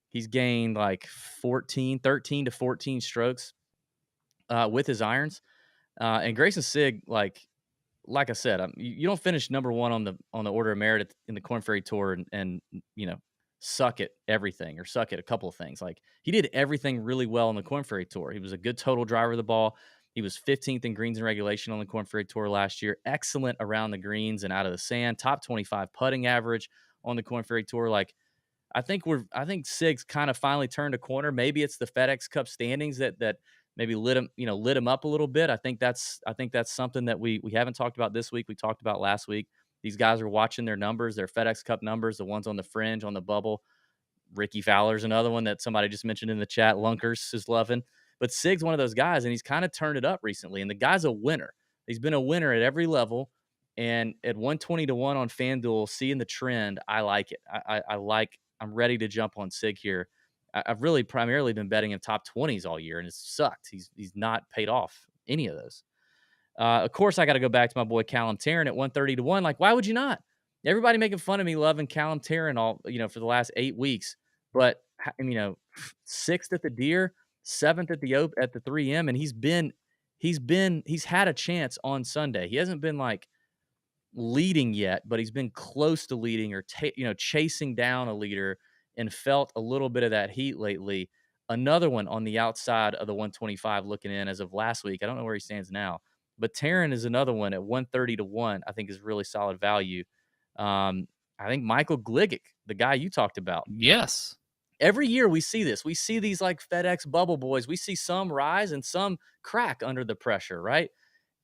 Speaker 1: he's gained like 13 to 14 strokes with his irons. And Grayson Sigg, like I said, you don't finish number one on the order of merit in the Korn Ferry Tour and suck at everything or suck at a couple of things. Like, he did everything really well on the Korn Ferry Tour. He was a good total driver of the ball. He was 15th in greens and regulation on the Korn Ferry Tour last year. Excellent around the greens and out of the sand. Top 25 putting average on the Korn Ferry Tour. Like, I think Sig's kind of finally turned a corner. Maybe it's the FedEx Cup standings that maybe lit him up a little bit. I think that's something that we haven't talked about this week. We talked about last week. These guys are watching their numbers, their FedEx Cup numbers, the ones on the fringe, on the bubble. Ricky Fowler's another one that somebody just mentioned in the chat. Lunkers is loving. But Sig's one of those guys, and he's kind of turned it up recently. And the guy's a winner. He's been a winner at every level. And at 120 to 1 on FanDuel, seeing the trend, I like it. I'm ready to jump on Sig here. I've really primarily been betting in top 20s all year, and it's sucked. He's not paid off any of those. Of course, I got to go back to my boy Callum Tarrant at 130 to 1. Like, why would you not? Everybody making fun of me loving Callum Tarrant for the last 8 weeks. But, 6th at the Deer, 7th at the 3M, and he's had a chance on Sunday. He hasn't been like leading yet, but he's been close to leading or chasing down a leader and felt a little bit of that heat lately. Another one on the outside of the 125 looking in as of last week. I don't know where he stands now, but Tarrant is another one at 130 to 1. I think is really solid value. I think Michael Gligic, the guy you talked about.
Speaker 2: Yes.
Speaker 1: Every year we see this. We see these like FedEx bubble boys. We see some rise and some crack under the pressure, right?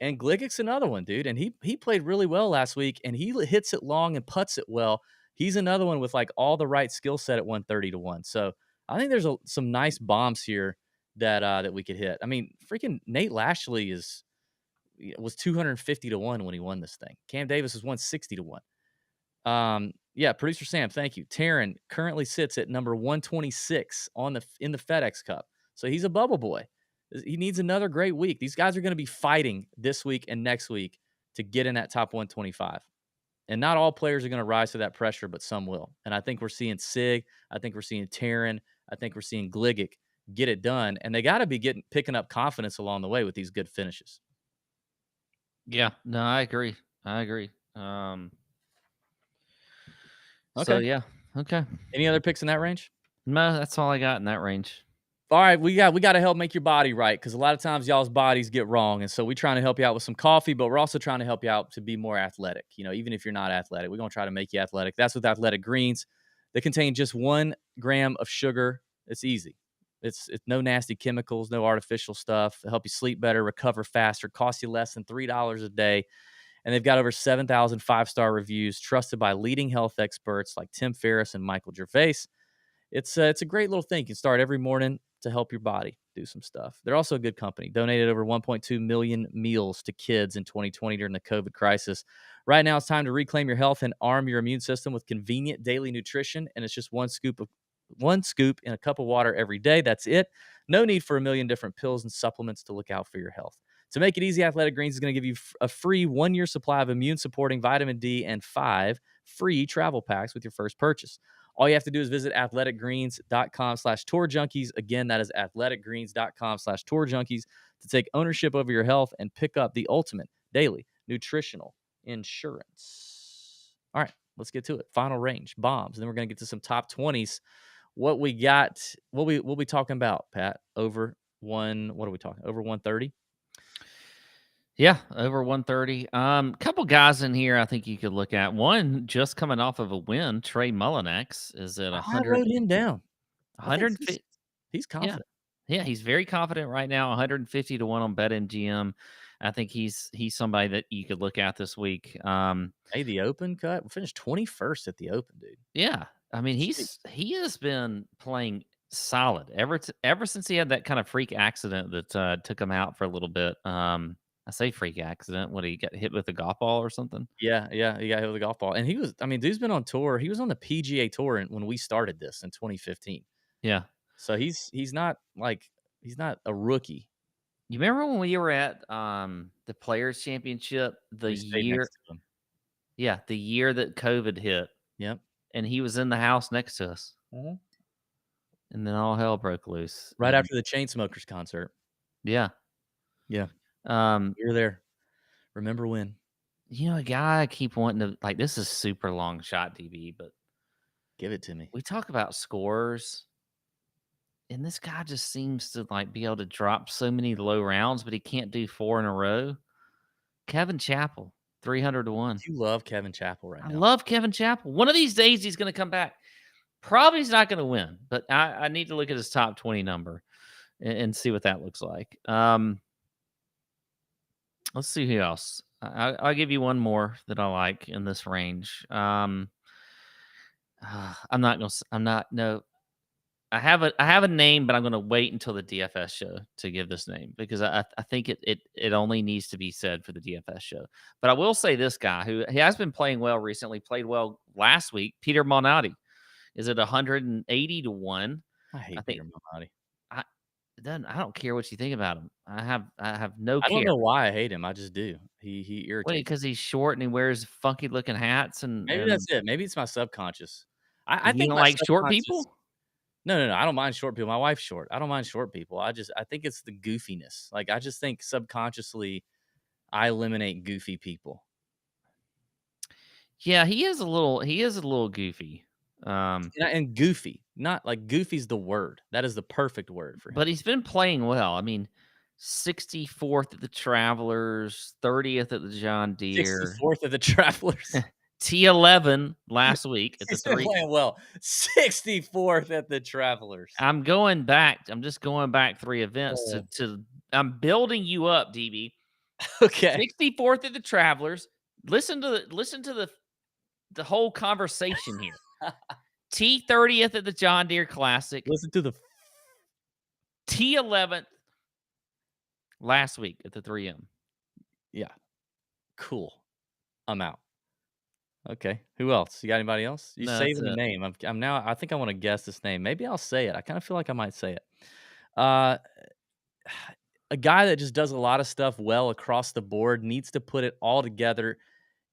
Speaker 1: And Gligic's another one, dude. And he played really well last week, and he hits it long and putts it well. He's another one with like all the right skill set at 130 to 1. So I think there's some nice bombs here that we could hit. I mean, freaking Nate Lashley was 250 to 1 when he won this thing. Cam Davis was 160 to 1. Yeah, producer Sam, thank you. Tarrant currently sits at number 126 in the FedEx Cup. So he's a bubble boy. He needs another great week. These guys are going to be fighting this week and next week to get in that top 125. And not all players are going to rise to that pressure, but some will. And I think we're seeing Sig. I think we're seeing Tarrant. I think we're seeing Gligic get it done. And they got to be picking up confidence along the way with these good finishes.
Speaker 2: Yeah, no, I agree. Okay. So, yeah. Okay.
Speaker 1: Any other picks in that range?
Speaker 2: No, that's all I got in that range.
Speaker 1: All right, we got to help make your body right, because a lot of times y'all's bodies get wrong, and so we're trying to help you out with some coffee, but we're also trying to help you out to be more athletic. Even if you're not athletic, we're gonna try to make you athletic. That's with Athletic Greens. They contain just 1 gram of sugar. It's easy. It's no nasty chemicals, no artificial stuff. They help you sleep better, recover faster. Cost you less than $3 a day, and they've got over 7,000 5-star reviews, trusted by leading health experts like Tim Ferriss and Michael Gervais. It's a great little thing. You can start every morning to help your body do some stuff. They're also a good company. Donated over 1.2 million meals to kids in 2020 during the COVID crisis. Right now, it's time to reclaim your health and arm your immune system with convenient daily nutrition. And it's just one scoop in a cup of water every day. That's it. No need for a million different pills and supplements to look out for your health. To make it easy, Athletic Greens is going to give you a free 1-year supply of immune-supporting vitamin D and 5 free travel packs with your first purchase. All you have to do is visit athleticgreens.com/tourjunkies. Again, that is athleticgreens.com/tourjunkies to take ownership over your health and pick up the ultimate daily nutritional insurance. All right, let's get to it. Final range, bombs. And then we're going to get to some top 20s. What we got, we'll be talking about, Pat, what are we talking? Over 130?
Speaker 2: Yeah, over 130. Couple guys in here I think you could look at. One just coming off of a win, Trey Mullinax is at 100.
Speaker 1: I wrote him down.
Speaker 2: 150.
Speaker 1: He's confident.
Speaker 2: Yeah, he's very confident right now. 150 to 1 on BetMGM. I think he's somebody that you could look at this week.
Speaker 1: Hey, the Open cut. We finished 21st at the Open, dude.
Speaker 2: Yeah, I mean he has been playing solid ever since he had that kind of freak accident that took him out for a little bit. I say freak accident. What, he got hit with a golf ball or something?
Speaker 1: Yeah, he got hit with a golf ball. And dude's been on tour. He was on the PGA Tour when we started this in 2015.
Speaker 2: Yeah.
Speaker 1: So he's not a rookie.
Speaker 2: You remember when we were at the Players Championship the
Speaker 1: We stayed
Speaker 2: year?
Speaker 1: next to him.
Speaker 2: Yeah, the year that COVID hit,
Speaker 1: Yep.
Speaker 2: and he was in the house next to us,
Speaker 1: Mhm.
Speaker 2: and then all hell broke loose.
Speaker 1: Right
Speaker 2: And
Speaker 1: after the Chainsmokers concert.
Speaker 2: yeah,
Speaker 1: Yeah,
Speaker 2: um,
Speaker 1: we were there. Remember when?
Speaker 2: a guy I keep wanting to like. This is super long shot, DB, but
Speaker 1: Give it to me.
Speaker 2: we talk about scores, and this guy just seems to like be able to drop so many low rounds, but he can't do 4 in a row. Kevin Chappell, 300 to 1.
Speaker 1: You love Kevin Chappell right
Speaker 2: I
Speaker 1: now.
Speaker 2: love Kevin Chappell. One of these days he's going to come back. Probably he's not going to win, but I need to look at his top 20 number and see what that looks like. Let's see who else. I'll give you one more that I like in this range. I'm not going to. I'm not. No, I have a name, but I'm going to wait until the DFS show to give this name because I think it only needs to be said for the DFS show. But I will say this guy who he has been playing well recently, played well last week. Peter Malnati is at 180 to 1.
Speaker 1: I hate
Speaker 2: I think
Speaker 1: Peter Malnati.
Speaker 2: I don't care what you think about him. I have no
Speaker 1: I don't
Speaker 2: care.
Speaker 1: know why I hate him. I just do. He
Speaker 2: Wait,
Speaker 1: irritates me.
Speaker 2: because he's short and he wears funky looking hats
Speaker 1: Maybe
Speaker 2: and
Speaker 1: that's it. Maybe it's my subconscious. I
Speaker 2: you
Speaker 1: think
Speaker 2: don't
Speaker 1: my
Speaker 2: like short
Speaker 1: subconscious.
Speaker 2: people?
Speaker 1: No. I don't mind short people. My wife's short. I don't mind short people. I think it's the goofiness. Like I just think subconsciously I eliminate goofy people.
Speaker 2: Yeah, he is a little goofy.
Speaker 1: And goofy, not like goofy's the word. That is the perfect word for him.
Speaker 2: But he's been playing well. I mean, 64th at the Travelers, 30th at the John Deere,
Speaker 1: 64th of the Travelers.
Speaker 2: T11 last week at the
Speaker 1: He's been
Speaker 2: 3.
Speaker 1: playing well. 64th at the Travelers.
Speaker 2: I'm going back. I'm just going back 3 events
Speaker 1: Oh.
Speaker 2: to I'm building you up, DB.
Speaker 1: Okay.
Speaker 2: 64th at the Travelers. Listen to the whole conversation here. T30th at the John Deere Classic.
Speaker 1: Listen to the
Speaker 2: T11th last week at the 3M.
Speaker 1: Yeah. Cool. I'm out. Okay. Who else? You got anybody else? You
Speaker 2: No,
Speaker 1: say
Speaker 2: that's
Speaker 1: the
Speaker 2: it.
Speaker 1: name. I'm now I think I want to guess this name. Maybe I'll say it. I kind of feel like I might say it. Uh a guy that just does a lot of stuff well across the board, needs to put it all together.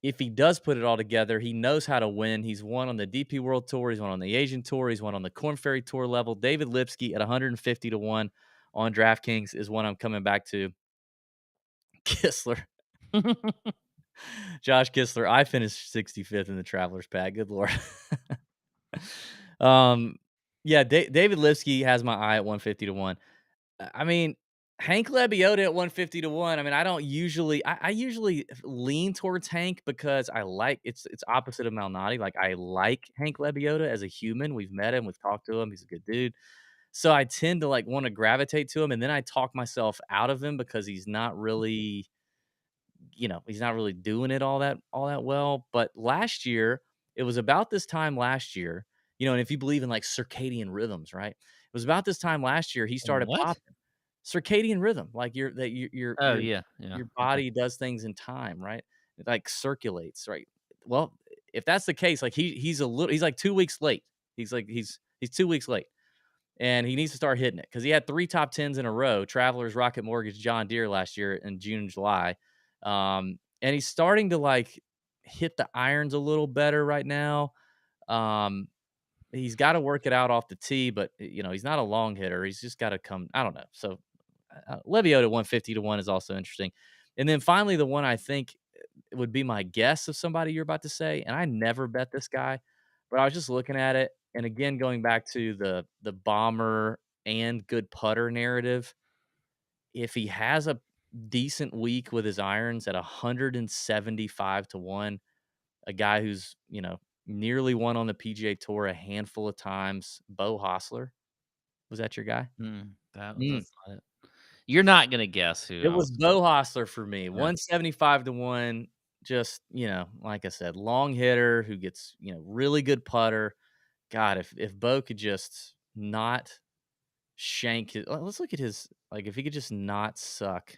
Speaker 1: If he does put it all together, he knows how to win. He's won on the DP World Tour. He's won on the Asian Tour. He's won on the Korn Ferry Tour level. David Lipsky at 150 to 1 on DraftKings is one I'm coming back to. Kistler. Josh Kistler. I finished 65th in the Travelers Pack. Good Lord. um, yeah, David Lipsky has my eye at 150 to 1. I mean, Hank Lebioda at 150 to 1. I mean, I don't usually I usually lean towards Hank because I like it's opposite of Malnati. Like I like Hank Lebioda as a human. We've met him, we've talked to him, he's a good dude. So I tend to like want to gravitate to him and then I talk myself out of him because he's not really, he's not really doing it all that well. But last year, it was about this time last year, and if you believe in like circadian rhythms, right? It was about this time last year he started
Speaker 2: What?
Speaker 1: popping. Circadian rhythm, like your
Speaker 2: Oh, yeah, yeah.
Speaker 1: your
Speaker 2: Okay.
Speaker 1: body does things in time, right? It like circulates, right? Well, if that's the case, like he's like 2 weeks late. He's 2 weeks late, and he needs to start hitting it because he had 3 top tens in a row: Travelers, Rocket Mortgage, John Deere last year in June and July, and he's starting to like hit the irons a little better right now. Um, he's got to work it out off the tee, but he's not a long hitter. He's just got to come. I don't know. So Lebioda 150 to 1 is also interesting. And then finally, the one I think would be my guess of somebody you're about to say, and I never bet this guy, but I was just looking at it, and again, going back to the bomber and good putter narrative, if he has a decent week with his irons at 175 to 1, a guy who's, nearly won on the PGA Tour a handful of times, Bo Hossler. Was that your guy?
Speaker 2: That's not it. You're not gonna guess who
Speaker 1: It was
Speaker 2: else.
Speaker 1: Bo Hossler for me.
Speaker 2: Yeah.
Speaker 1: 175 to 1. Just, like I said, long hitter who gets, really good putter. God, if Bo could just not shank his, let's look at his, like, if he could just not suck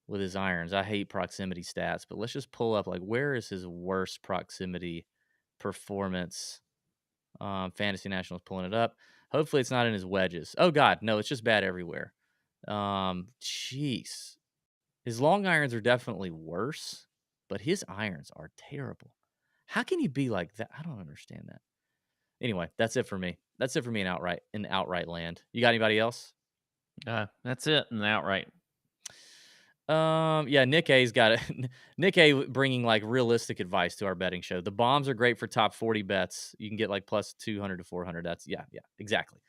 Speaker 1: with his irons. I hate proximity stats, but let's just pull up, like, where is his worst proximity performance? Fantasy Nationals pulling it up. Hopefully it's not in his wedges. Oh God, no, it's just bad everywhere. Jeez. His long irons are definitely worse, but his irons are terrible. How can you be like that? I don't understand that. Anyway, that's it for me. That's it for me in outright land. You got anybody else?
Speaker 2: That's it in the outright.
Speaker 1: Yeah, Nick A's got it. Nick A bringing like realistic advice to our betting show. The bombs are great for top 40 bets. You can get like plus 200 to 400. Yeah, exactly.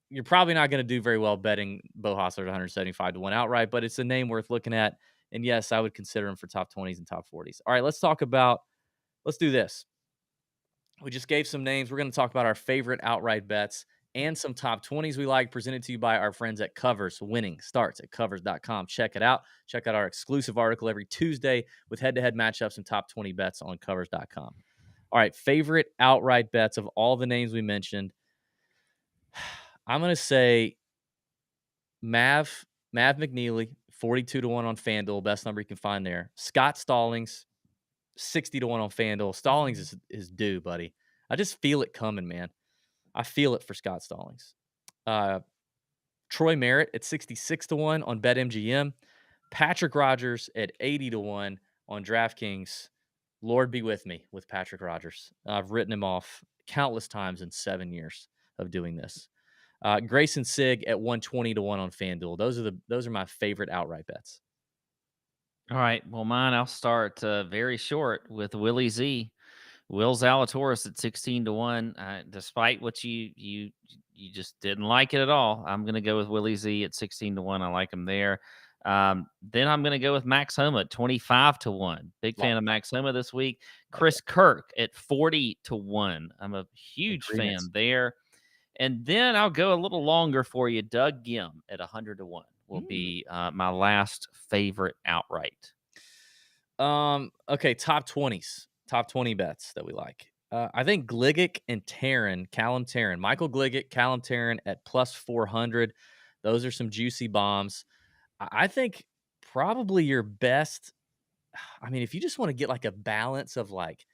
Speaker 1: You're probably not going to do very well betting Bo Hossler at 175 to 1 outright, but it's a name worth looking at. And yes, I would consider him for top 20s and top 40s. All right, let's do this. We just gave some names. We're going to talk about our favorite outright bets and some top 20s we like, presented to you by our friends at Covers. Winning starts at covers.com. Check it out. Check out our exclusive article every Tuesday with head-to-head matchups and top 20 bets on covers.com. All right, favorite outright bets of all the names we mentioned. I'm going to say Mav McNeely, 42 to 1 on FanDuel, best number you can find there. Scott Stallings, 60 to 1 on FanDuel. Stallings is due, buddy. I just feel it coming, man. I feel it for Scott Stallings. Troy Merritt at 66 to 1 on BetMGM. Patrick Rogers at 80 to 1 on DraftKings. Lord be with me with Patrick Rogers. I've written him off countless times in 7 years of doing this. Grayson Sigg at 120 to 1 on FanDuel. Those are my favorite outright bets.
Speaker 2: All right. Well, mine, I'll start very short with Willie Z. Will Zalatoris at 16 to 1. Despite what you just didn't like it at all, I'm going to go with Willie Z at 16 to 1. I like him there. Then I'm going to go with Max Homa at 25 to 1. Big fan of Max Homa this week. Chris Kirk at 40 to 1. I'm a huge fan there. And then I'll go a little longer for you. Doug Gim at 100 to 1 will be my last favorite outright.
Speaker 1: Okay, top 20s. Top 20 bets that we like. I think Gligic and Callum Tarren. Michael Gligic, Callum Tarren at plus 400. Those are some juicy bombs. I think probably your best. I mean, if you just want to get like a balance of like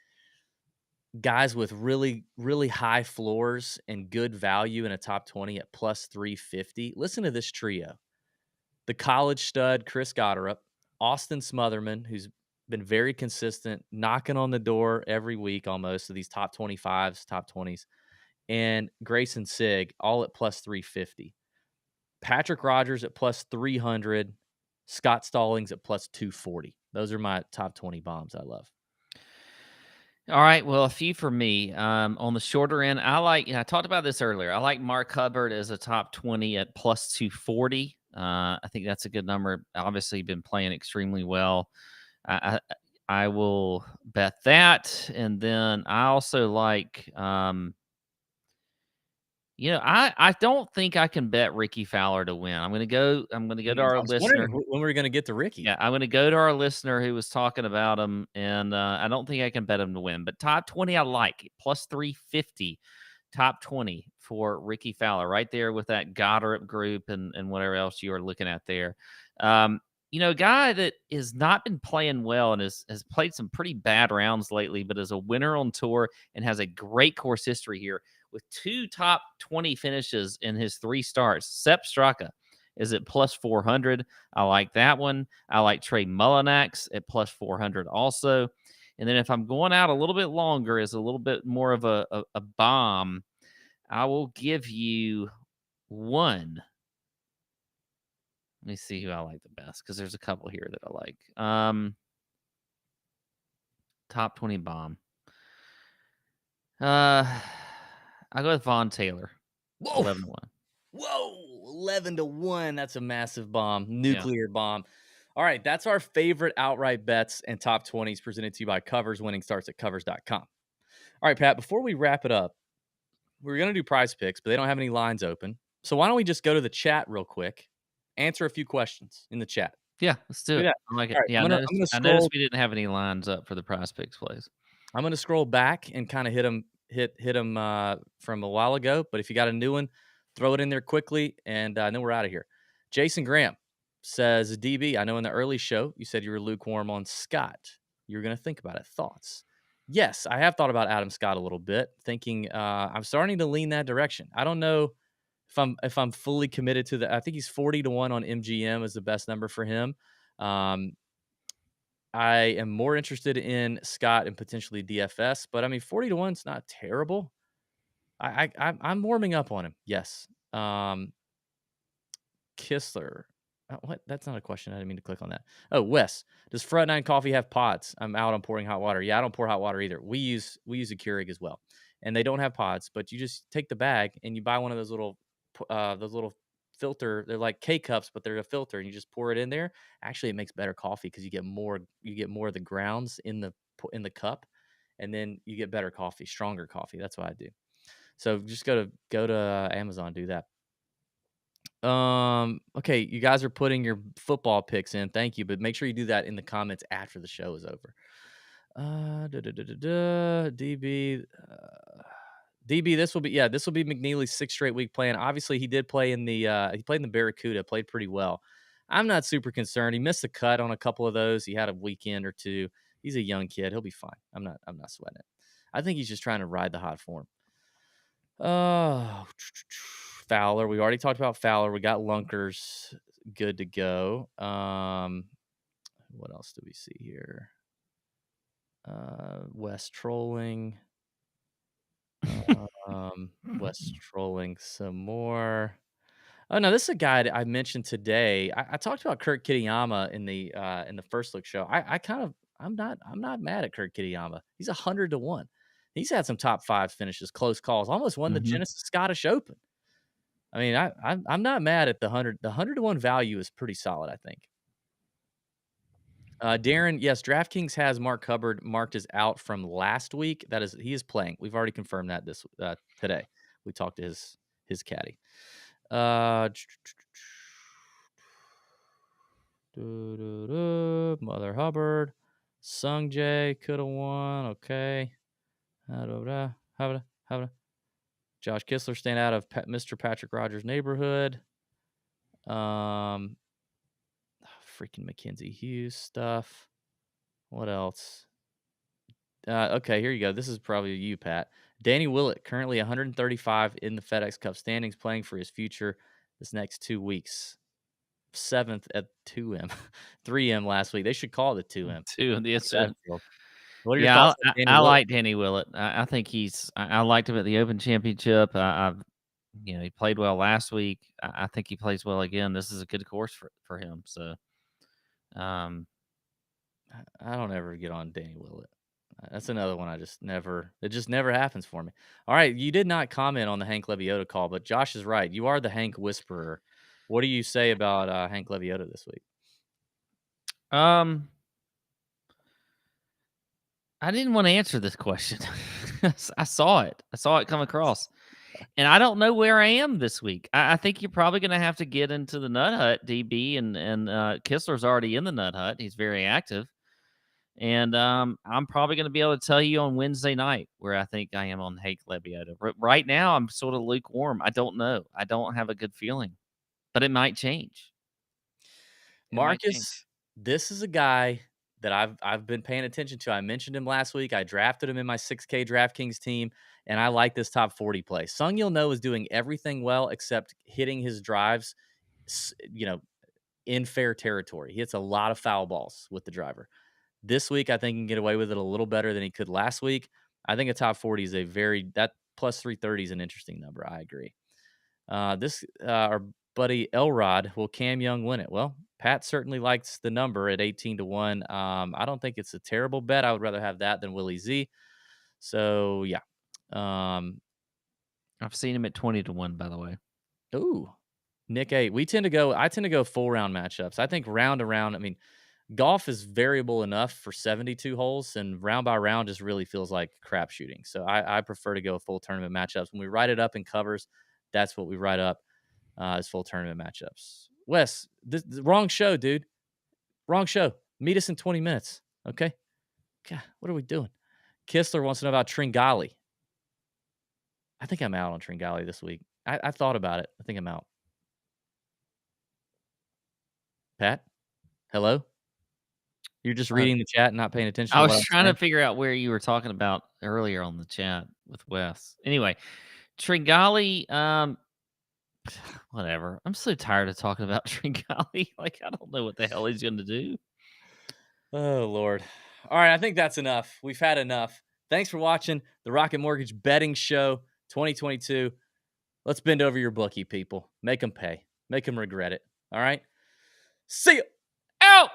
Speaker 1: guys with really, really high floors and good value in a top 20 at plus 350, listen to this trio. The college stud, Chris Goddard, Austin Smotherman, who's been very consistent, knocking on the door every week almost of these top 25s, top 20s, and Grayson Sigg, all at plus 350. Patrick Rogers at plus 300, Scott Stallings at plus 240. Those are my top 20 bombs I love.
Speaker 2: All right. Well, a few for me. On the shorter end, I talked about this earlier. I like Mark Hubbard as a top 20 at plus 240. I think that's a good number. Obviously, been playing extremely well. I will bet that. And then I also like, I don't think I can bet Ricky Fowler to win. I'm going to go to our listener.
Speaker 1: When we're going to get to Ricky.
Speaker 2: Yeah, I'm going to go to our listener who was talking about him, and I don't think I can bet him to win. But top 20, I like plus 350. Top 20 for Ricky Fowler, right there with that Goddard group and whatever else you are looking at there. A guy that has not been playing well and has played some pretty bad rounds lately, but is a winner on tour and has a great course history here with 2 top 20 finishes in his 3 starts. Sepp Straka is at plus 400. I like that one. I like Trey Mullinax at plus 400 also. And then if I'm going out a little bit longer, is a little bit more of a bomb, I will give you one. Let me see who I like the best, because there's a couple here that I like. Top 20 bomb. I go with Vaughn Taylor.
Speaker 1: Whoa.
Speaker 2: 11 to 1.
Speaker 1: Whoa, 11 to 1. That's a massive bomb. Nuclear bomb. All right, that's our favorite outright bets and top 20s presented to you by Covers. Winning starts at covers.com. All right, Pat, before we wrap it up, we're going to do prize picks, but they don't have any lines open. So why don't we just go to the chat real quick, answer a few questions in the chat.
Speaker 2: Yeah, let's do it.
Speaker 1: Yeah.
Speaker 2: I like it.
Speaker 1: Right,
Speaker 2: yeah, I noticed we didn't have any lines up for the prize picks plays.
Speaker 1: I'm going to scroll back and kind of hit them from a while ago. But if you got a new one, throw it in there quickly, and then we're out of here. Jason Graham says, DB, I know in the early show you said you were lukewarm on Scott. You're going to think about it. Thoughts? Yes, I have thought about Adam Scott a little bit, thinking I'm starting to lean that direction. I don't know if I'm fully committed to I think he's 40-1 on MGM is the best number for him. I am more interested in Scott and potentially DFS, but I mean 40-1 is not terrible. I'm warming up on him. Yes. Kistler. What? That's not a question. I didn't mean to click on that. Oh, Wes, does Front Nine Coffee have pods? I'm out on pouring hot water. Yeah, I don't pour hot water either. We use a Keurig as well, and they don't have pods. But you just take the bag and you buy one of those little filter. They're like K cups, but they're a filter, and you just pour it in there. Actually, it makes better coffee because you get more of the grounds in the cup, and then you get better coffee, stronger coffee. That's what I do. So just go to Amazon, do that. Okay, you guys are putting your football picks in. Thank you, but make sure you do that in the comments after the show is over. DB, this will be McNeely's 6th straight week playing. Obviously, he did play in the Barracuda, played pretty well. I'm not super concerned. He missed a cut on a couple of those. He had a weekend or two. He's a young kid. He'll be fine. I'm not sweating it. I think he's just trying to ride the hot form. Fowler. We already talked about Fowler. We got Lunkers good to go. What else do we see here? West trolling. West trolling some more. Oh no, this is a guy that I mentioned today. I talked about Kirk Kitayama in the first look show. I'm not mad at Kirk Kitayama. He's 100-1. He's had some top 5 finishes, close calls, almost won the Genesis Scottish Open. I mean, I'm not mad at the 100. The 100-1 value is pretty solid, I think. Darren, yes, DraftKings has Mark Hubbard marked as out from last week. He is playing. We've already confirmed that today. We talked to his caddy. Mother Hubbard, Sung Jae could have won. Okay. Josh Kistler staying out of Mr. Patrick Rogers' neighborhood. Freaking Mackenzie Hughes stuff. What else? Okay, here you go. This is probably you, Pat. Danny Willett, currently 135 in the FedEx Cup standings, playing for his future this next 2 weeks. 7th at 2M, 3M last week. They should call it 2M.
Speaker 2: 2 yes, sir.
Speaker 1: What are your thoughts on Danny
Speaker 2: I like Danny Willett. I think I liked him at the Open Championship. He played well last week. I think he plays well again. This is a good course for him. So,
Speaker 1: I don't ever get on Danny Willett. That's another one it just never happens for me. All right, you did not comment on the Hank Lebioda call, but Josh is right. You are the Hank whisperer. What do you say about Hank Lebioda this week?
Speaker 2: I didn't want to answer this question. I saw it come across. And I don't know where I am this week. I think you're probably going to have to get into the Nut Hut, DB, and Kistler's already in the Nut Hut. He's very active. And I'm probably going to be able to tell you on Wednesday night where I think I am on Hank Lebioda. Right now, I'm sort of lukewarm. I don't know. I don't have a good feeling. But it might change.
Speaker 1: Marcus, this is a guy that I've been paying attention to. I mentioned him last week. I drafted him in my 6K DraftKings team, and I like this top 40 play. Sung Yil No is doing everything well except hitting his drives, in fair territory. He hits a lot of foul balls with the driver. This week, I think he can get away with it a little better than he could last week. I think a top 40 is that plus 330 is an interesting number. I agree. Our buddy Elrod, will Cam Young win it? Well, Pat certainly likes the number at 18-1. I don't think it's a terrible bet. I would rather have that than Willie Z. So yeah.
Speaker 2: I've seen him at 20-1, by the way.
Speaker 1: Ooh, Nick A. I tend to go full round matchups. I think round to round. I mean, golf is variable enough for 72 holes, and round by round just really feels like crap shooting. So I prefer to go full tournament matchups. When we write it up in covers, that's what we write up as full tournament matchups. Wes, the wrong show, dude. Wrong show. Meet us in 20 minutes, okay? God, what are we doing? Kistler wants to know about Tringali. I think I'm out on Tringali this week. I thought about it. I think I'm out. Pat? Hello? You're just reading the chat and not paying attention.
Speaker 2: I was trying to figure out where you were talking about earlier on the chat with Wes. Anyway, Tringali, Whatever. I'm so tired of talking about Tringali. Like, I don't know what the hell he's going to do.
Speaker 1: Oh, Lord. All right, I think that's enough. We've had enough. Thanks for watching the Rocket Mortgage Betting Show 2022. Let's bend over your bookie, people. Make them pay. Make them regret it. All right? See you. Out!